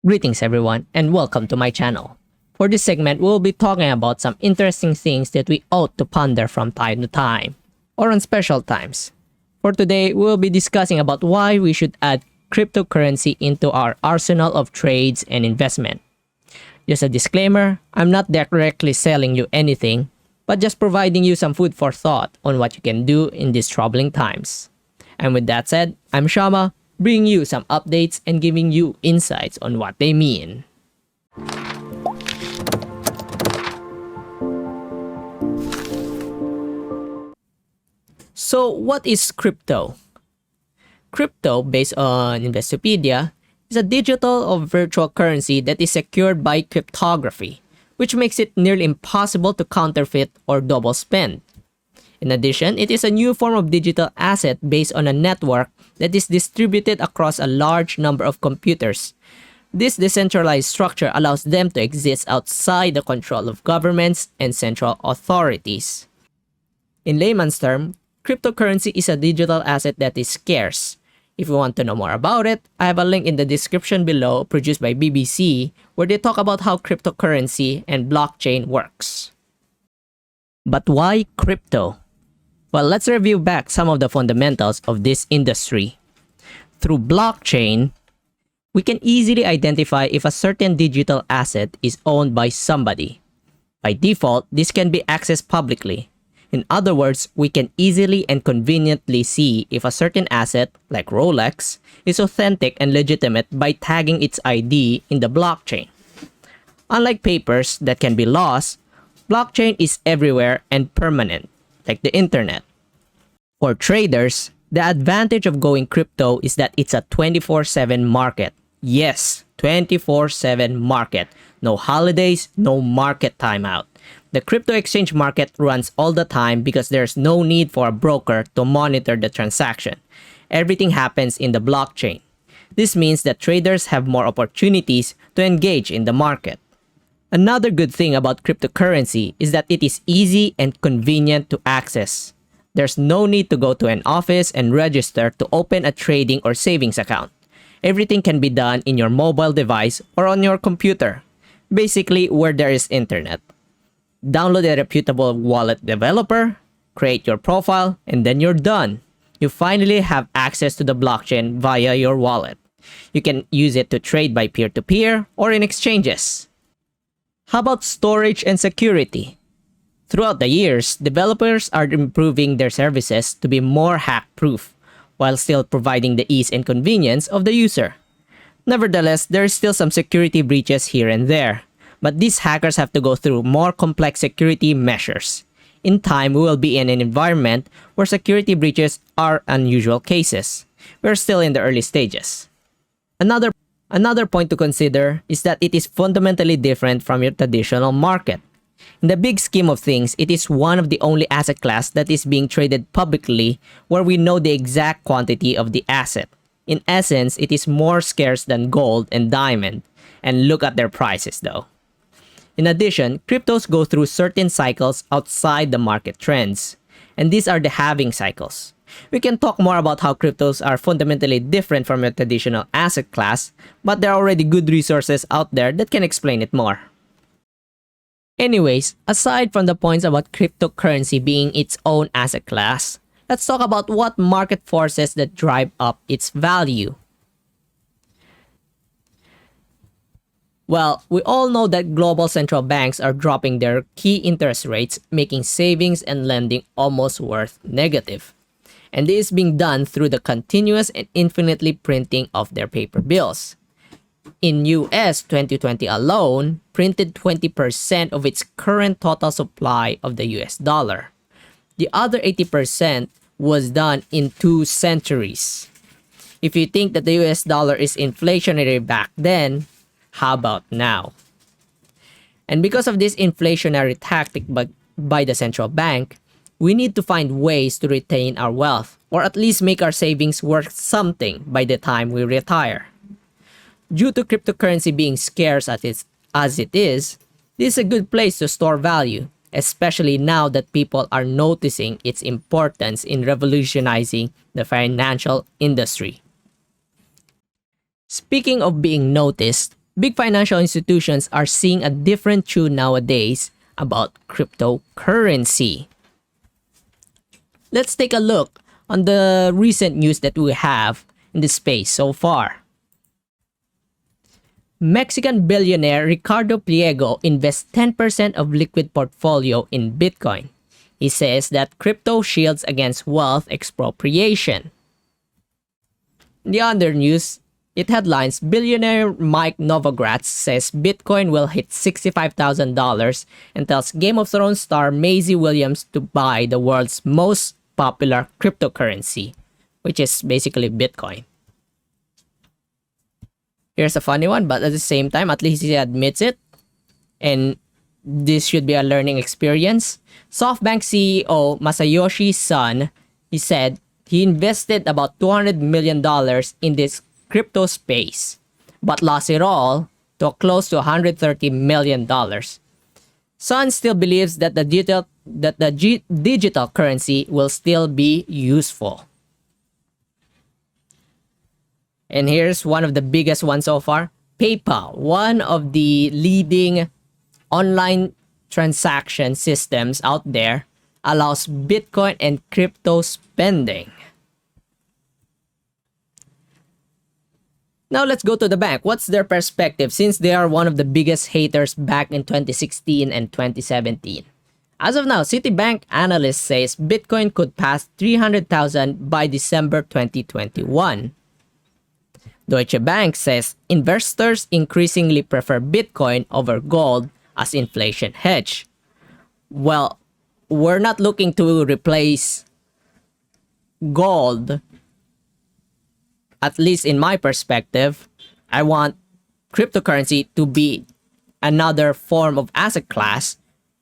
Greetings everyone and welcome to my channel. For this segment, we'll be talking about some interesting things that we ought to ponder from time to time, or on special times. For today, we'll be discussing about why we should add cryptocurrency into our arsenal of trades and investment. Just a disclaimer, I'm not directly selling you anything, but just providing you some food for thought on what you can do in these troubling times. And with that said, I'm Shama, bringing you some updates and giving you insights on what they mean. So, what is crypto? Crypto, based on Investopedia, is a digital or virtual currency that is secured by cryptography, which makes it nearly impossible to counterfeit or double spend. In addition, it is a new form of digital asset based on a network that is distributed across a large number of computers. This decentralized structure allows them to exist outside the control of governments and central authorities. In layman's terms, cryptocurrency is a digital asset that is scarce. If you want to know more about it, I have a link in the description below produced by BBC where they talk about how cryptocurrency and blockchain works. But why crypto? Well, let's review back some of the fundamentals of this industry. Through blockchain, we can easily identify if a certain digital asset is owned by somebody. By default, this can be accessed publicly. In other words, we can easily and conveniently see if a certain asset, like Rolex, is authentic and legitimate by tagging its ID in the blockchain. Unlike papers that can be lost, blockchain is everywhere and permanent, like the internet. For traders, the advantage of going crypto is that it's a 24/7 market. Yes, 24/7 market. No holidays, no market timeout. The crypto exchange market runs all the time because there's no need for a broker to monitor the transaction. Everything happens in the blockchain. This means that traders have more opportunities to engage in the market. Another good thing about cryptocurrency is that it is easy and convenient to access. There's no need to go to an office and register to open a trading or savings account. Everything can be done in your mobile device or on your computer, basically where there is internet. Download a reputable wallet developer, create your profile, and then you're done. You finally have access to the blockchain via your wallet. You can use it to trade by peer-to-peer or in exchanges. How about storage and security? Throughout the years, developers are improving their services to be more hack-proof, while still providing the ease and convenience of the user. Nevertheless, there is still some security breaches here and there, but these hackers have to go through more complex security measures. In time, we will be in an environment where security breaches are unusual cases. We're still in the early stages. Another point to consider is that it is fundamentally different from your traditional market. In the big scheme of things, it is one of the only asset class that is being traded publicly where we know the exact quantity of the asset. In essence, it is more scarce than gold and diamond. And look at their prices though. In addition, cryptos go through certain cycles outside the market trends. And these are the halving cycles. We can talk more about how cryptos are fundamentally different from a traditional asset class, but there are already good resources out there that can explain it more. Anyways, aside from the points about cryptocurrency being its own asset class, let's talk about what market forces that drive up its value. Well, we all know that global central banks are dropping their key interest rates, making savings and lending almost worth negative. And this is being done through the continuous and infinitely printing of their paper bills. In US 2020 alone, printed 20% of its current total supply of the US dollar. The other 80% was done in 2 centuries. If you think that the US dollar is inflationary back then, how about now? And because of this inflationary tactic by the central bank, we need to find ways to retain our wealth or at least make our savings worth something by the time we retire. Due to cryptocurrency being scarce as it is, this is a good place to store value, especially now that people are noticing its importance in revolutionizing the financial industry. Speaking of being noticed, Big financial institutions are seeing a different tune nowadays about cryptocurrency. Let's take a look on the recent news that we have in this space so far. Mexican billionaire Ricardo Pliego invests 10% of liquid portfolio in Bitcoin. He says that crypto shields against wealth expropriation. In the other news, it headlines billionaire Mike Novogratz says Bitcoin will hit $65,000 and tells Game of Thrones star Maisie Williams to buy the world's most popular cryptocurrency, which is basically Bitcoin. Here's a funny one, but at the same time, at least he admits it. And this should be a learning experience. SoftBank CEO Masayoshi Son, he said he invested about $200 million in this crypto space, but lost it all to close to $130 million. Son still believes that the digital currency will still be useful. And here's one of the biggest ones so far. PayPal, one of the leading online transaction systems out there, allows Bitcoin and crypto spending. Now let's go to the bank. What's their perspective since they are one of the biggest haters back in 2016 and 2017? As of now, Citibank analyst says Bitcoin could pass 300,000 by December 2021. Deutsche Bank says investors increasingly prefer Bitcoin over gold as inflation hedge. Well, we're not looking to replace gold. At least in my perspective, I want cryptocurrency to be another form of asset class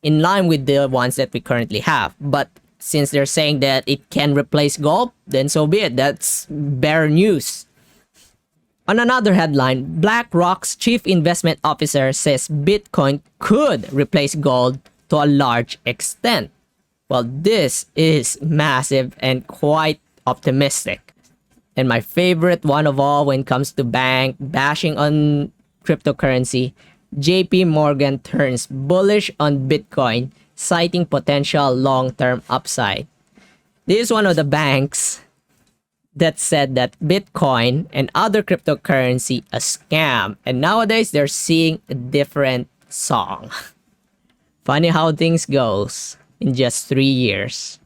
in line with the ones that we currently have. But since they're saying that it can replace gold, then so be it. That's better news. On another headline, BlackRock's chief investment officer says Bitcoin could replace gold to a large extent. Well, this is massive and quite optimistic. And my favorite one of all when it comes to bank bashing on cryptocurrency, JP Morgan turns bullish on Bitcoin, citing potential long-term upside. This is one of the banks that said that Bitcoin and other cryptocurrency a scam, and nowadays they're seeing a different song. Funny how things goes in just 3 years.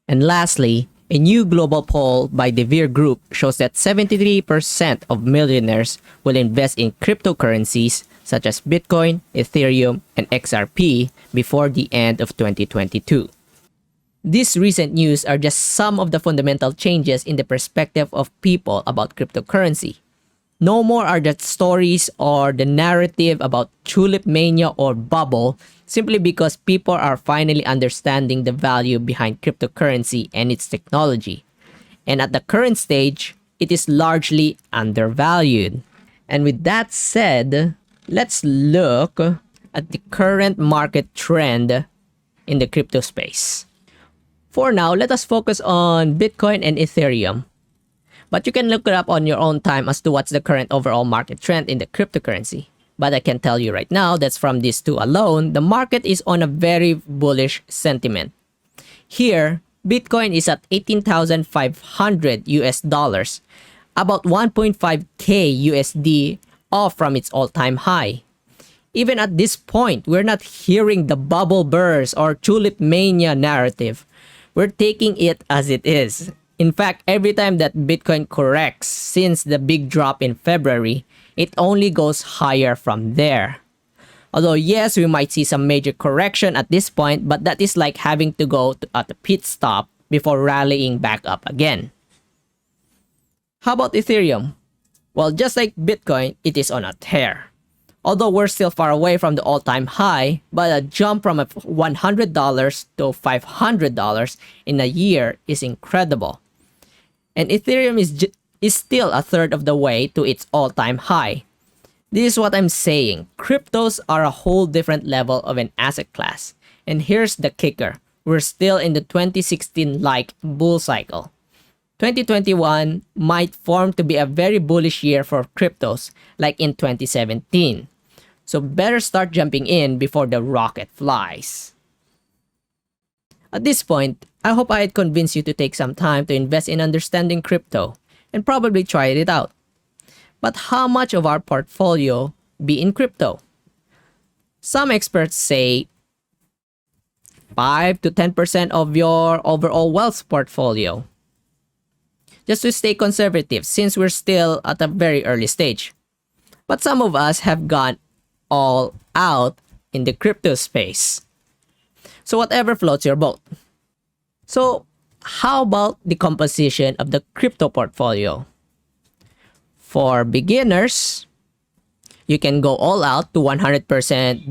And lastly, a new global poll by the Veer Group shows that 73% of millionaires will invest in cryptocurrencies such as Bitcoin, Ethereum, and XRP before the end of 2022. These recent news are just some of the fundamental changes in the perspective of people about cryptocurrency. No more are the stories or the narrative about tulip mania or bubble simply because people are finally understanding the value behind cryptocurrency and its technology. And at the current stage, it is largely undervalued. And with that said, let's look at the current market trend in the crypto space. For now, let us focus on Bitcoin and Ethereum. But you can look it up on your own time as to what's the current overall market trend in the cryptocurrency. But I can tell you right now that from these two alone, the market is on a very bullish sentiment. Here, Bitcoin is at 18,500 US dollars, about 1.5k USD off from its all-time high. Even at this point, we're not hearing the bubble burst or tulip mania narrative. We're taking it as it is. In fact, every time that Bitcoin corrects since the big drop in February, it only goes higher from there. Although yes, we might see some major correction at this point, but that is like having to go at a pit stop before rallying back up again. How about Ethereum? Well, just like Bitcoin, it is on a tear. Although we're still far away from the all-time high, but a jump from $100 to $500 in a year is incredible. And Ethereum is still a third of the way to its all-time high. This is what I'm saying. Cryptos are a whole different level of an asset class. And here's the kicker. We're still in the 2016-like bull cycle. 2021 might form to be a very bullish year for cryptos, like in 2017. So better start jumping in before the rocket flies. At this point, I hope I had convinced you to take some time to invest in understanding crypto and probably try it out. But how much of our portfolio be in crypto? Some experts say 5 to 10% of your overall wealth portfolio. Just to stay conservative since we're still at a very early stage. But some of us have gone all out in the crypto space. So whatever floats your boat. So how about the composition of the crypto portfolio? For beginners, you can go all out to 100%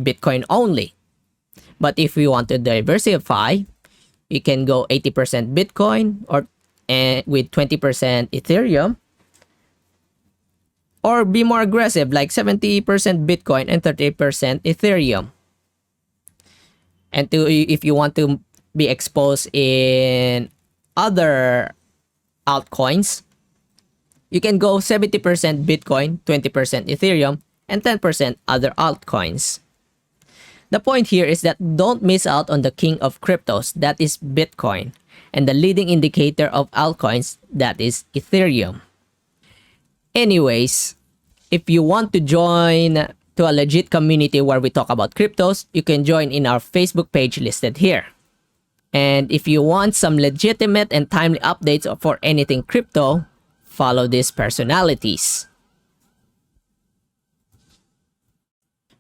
Bitcoin only. But if you want to diversify, you can go 80% Bitcoin or with 20% Ethereum, or be more aggressive like 70% Bitcoin and 30% Ethereum. And if you want to be exposed in other altcoins, you can go 70% Bitcoin, 20% Ethereum, and 10% other altcoins. The point here is that don't miss out on the king of cryptos, that is Bitcoin, and the leading indicator of altcoins, that is Ethereum. Anyways, if you want to join to a legit community where we talk about cryptos, you can join in our Facebook page listed here. And if you want some legitimate and timely updates for anything crypto, follow these personalities.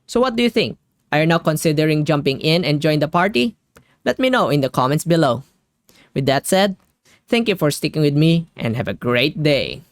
So what do you think? Are you now considering jumping in and join the party? Let me know in the comments below. With that said, thank you for sticking with me and have a great day.